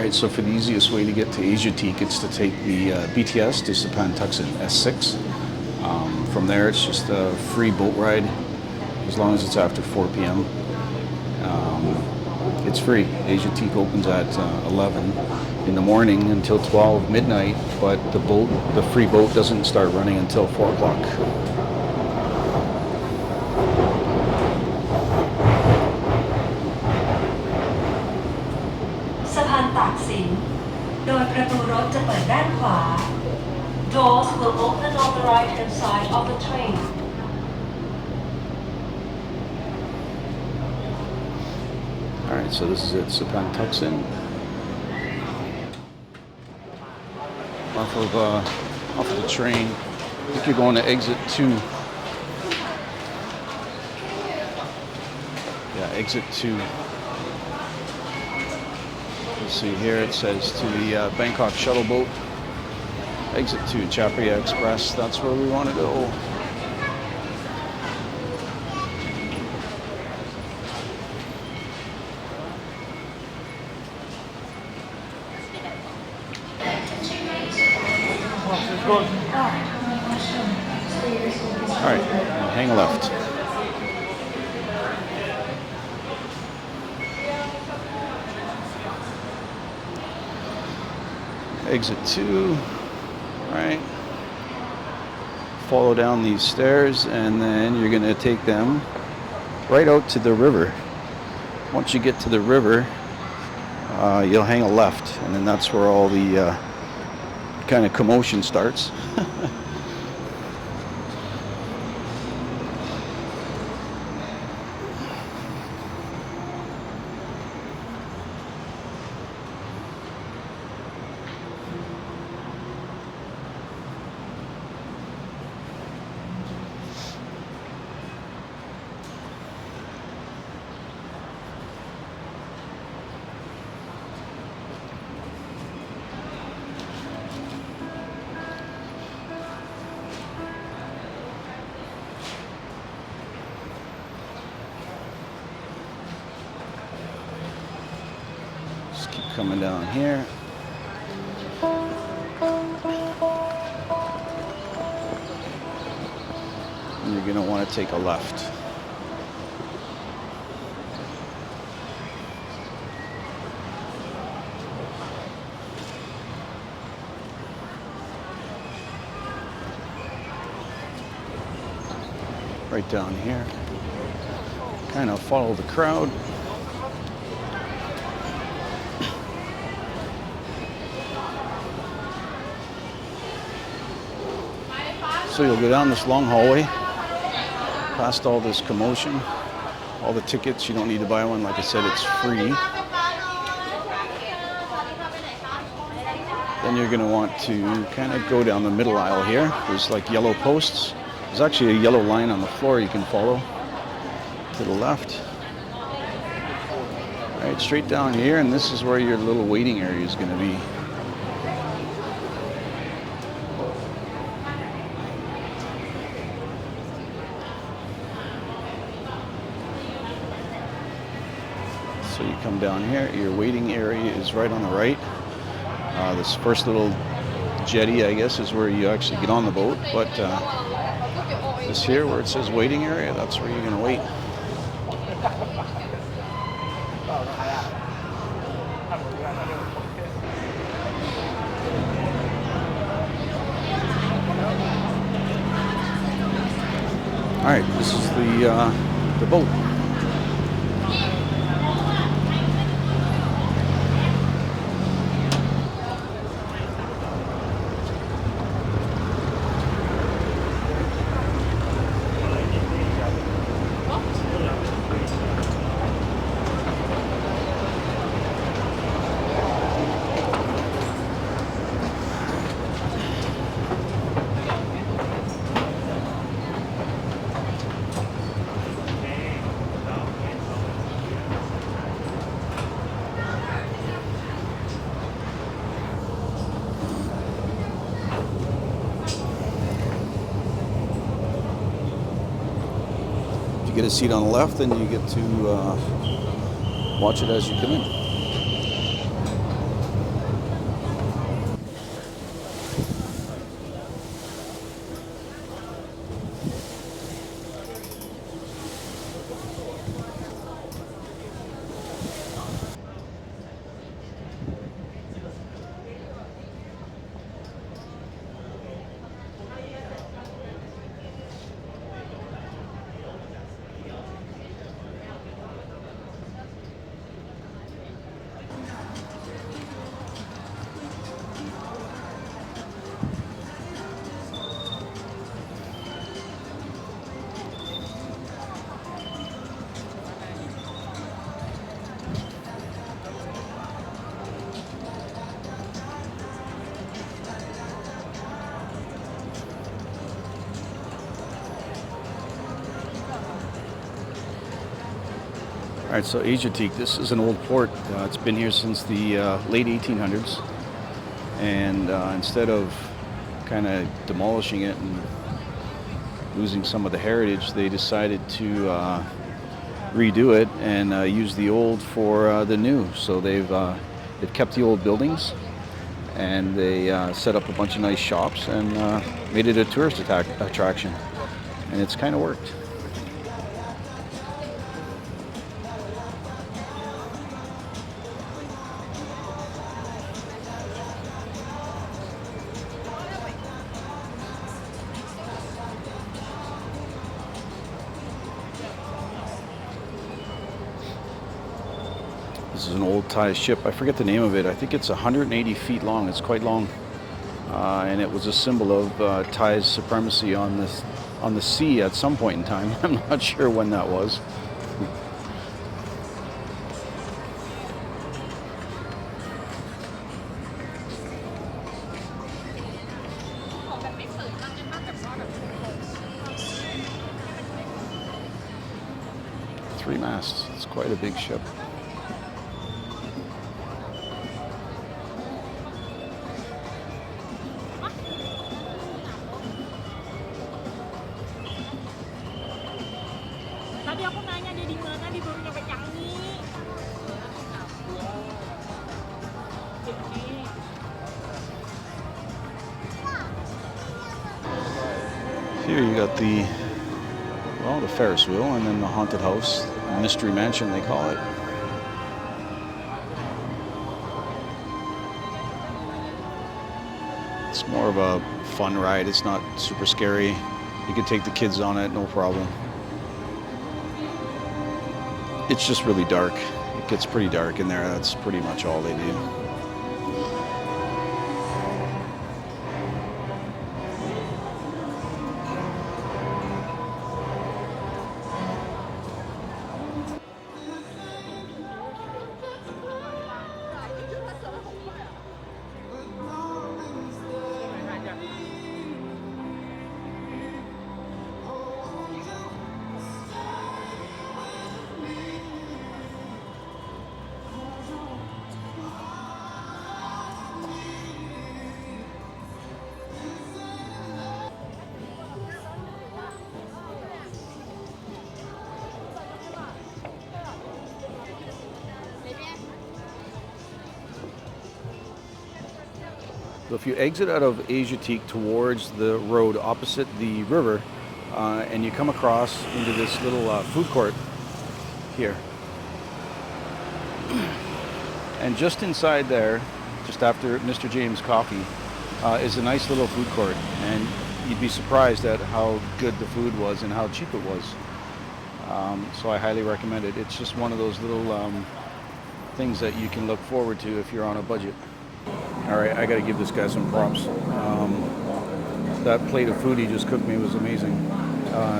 Alright, so for the easiest way to get to Asiatique, it's to take the BTS to Saphan Taksin S6. From there, it's just a free boat ride, as long as it's after 4 p.m. It's free. Asiatique opens at 11 in the morning until 12 midnight, but the free boat doesn't start running until 4 o'clock. Saphan Taksin โดยประตูรถจะเปิดด้านขวา Doors will open on the right-hand side of the train. Alright, so this is it, Saphan Taksin. Off of the train. I think you're going to exit 2. Yeah, exit 2. Let's see here, it says to the Bangkok shuttle boat. Exit 2, Chapria Express. That's where we want to go. Alright, hang left. Exit 2, right? Follow down these stairs and then you're going to take them right out to the river. Once you get to the river, you'll hang a left, and then that's where all the kind of commotion starts. Just keep coming down here. And you're going to want to take a left. Right down here. Kind of follow the crowd. So you'll go down this long hallway, past all this commotion, all the tickets. You don't need to buy one. Like I said, it's free. Then you're going to want to kind of go down the middle aisle here. There's like yellow posts. There's actually a yellow line on the floor you can follow to the left. All right, straight down here, and this is where your little waiting area is going to be. So you come down here, your waiting area is right on the right. This first little jetty, I guess, is where you actually get on the boat, but this here where it says waiting area, that's where you're going to wait. All right, this is the boat. You get a seat on the left, and you get to watch it as you come in. Alright, so Asiatique, this is an old port. It's been here since the late 1800s. And instead of kind of demolishing it and losing some of the heritage, they decided to redo it and use the old for the new. So they've kept the old buildings, and they set up a bunch of nice shops and made it a tourist attraction. And it's kind of worked. This is an old Thai ship. I forget the name of it. I think it's 180 feet long. It's quite long. And it was a symbol of Thai's supremacy on the sea at some point in time. I'm not sure when that was. Three masts. It's quite a big ship. Tadi aku nanya dia di mana, dia baru nyampe Changi. Here you got the Ferris wheel, and then the haunted house, mystery mansion they call it. It's more of a fun ride. It's not super scary. You can take the kids on it, no problem. It's just really dark. It gets pretty dark in there. That's pretty much all they do. So if you exit out of Asiatique towards the road opposite the river, and you come across into this little food court here. And just inside there, just after Mr. James Coffee, is a nice little food court. And you'd be surprised at how good the food was and how cheap it was. So I highly recommend it. It's just one of those little things that you can look forward to if you're on a budget. All right, I got to give this guy some props. That plate of food he just cooked me was amazing.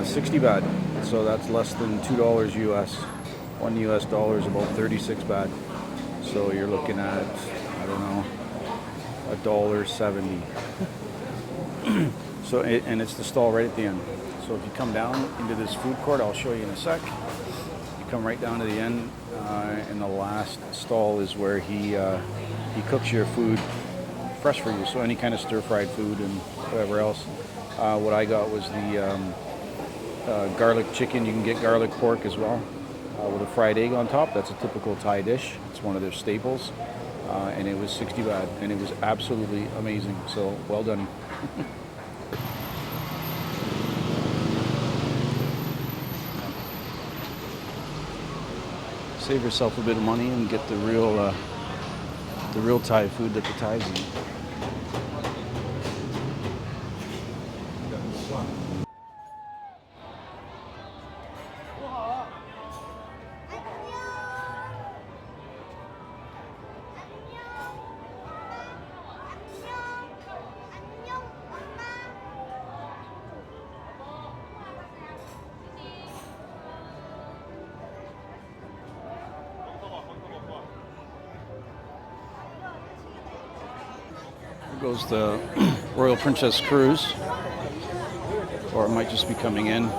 60 baht, so that's less than $2 US. $1 US is about 36 baht. So you're looking at, I don't know, $1.70. So, and it's the stall right at the end. So if you come down into this food court, I'll show you in a sec. You come right down to the end, and the last stall is where he cooks your food fresh for you. So any kind of stir-fried food and whatever else. What I got was the garlic chicken. You can get garlic pork as well, with a fried egg on top. That's a typical Thai dish. It's one of their staples. And it was 60 baht, and it was absolutely amazing. So well done. Save yourself a bit of money and get the real Thai food that the Thais eat. Goes the Royal Princess Cruise, or it might just be coming in.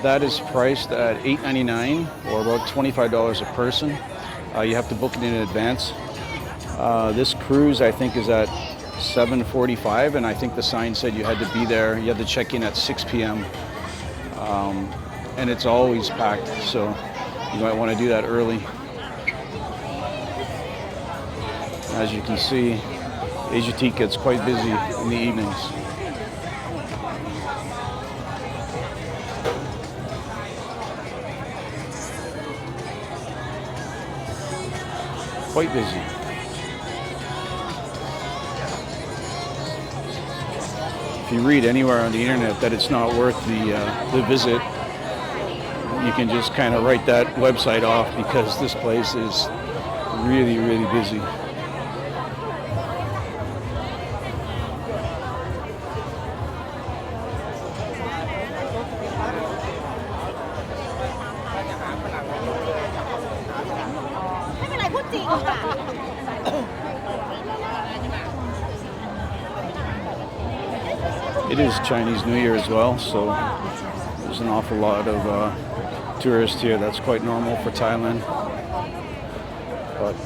That is priced at $8.99 or about $25 a person. You have to book it in advance. This cruise, I think, is at 7:45, and I think the sign said you had to be there. You had to check in at 6 p.m. And it's always packed, so you might want to do that early. As you can see, Asiatique gets quite busy in the evenings. Quite busy. If you read anywhere on the internet that it's not worth the visit, you can just kind of write that website off because this place is really, really busy. It is Chinese New Year as well, so there's an awful lot of tourists here. That's quite normal for Thailand. But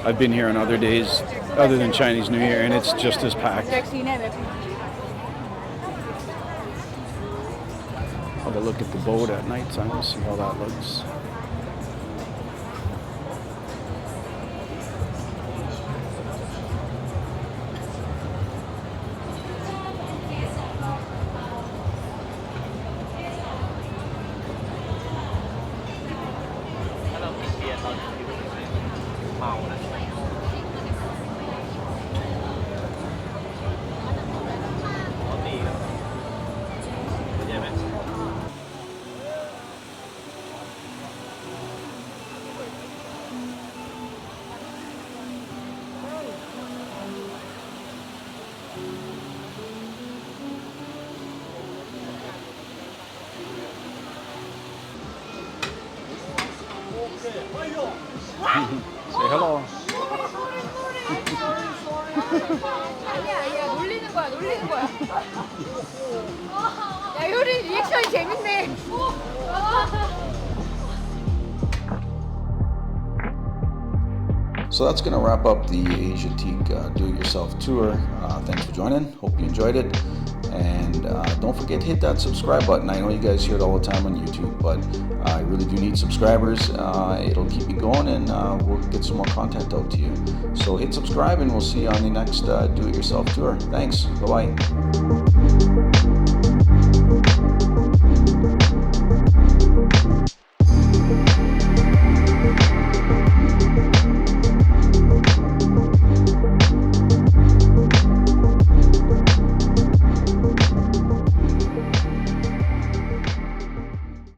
I've been here on other days other than Chinese New Year, and it's just as packed. Have a look at the boat at night time, see how that looks. Say hello. 아니야, 놀리는 거야, 놀리는 거야. 야, 효린 리액션이 재밌네. So that's going to wrap up the Asiatique do-it-yourself tour. Thanks for joining. Hope you enjoyed it. And don't forget to hit that subscribe button. I know you guys hear it all the time on YouTube, but I really do need subscribers. It'll keep me going, and we'll get some more content out to you. So hit subscribe, and we'll see you on the next do-it-yourself tour. Thanks. Bye-bye.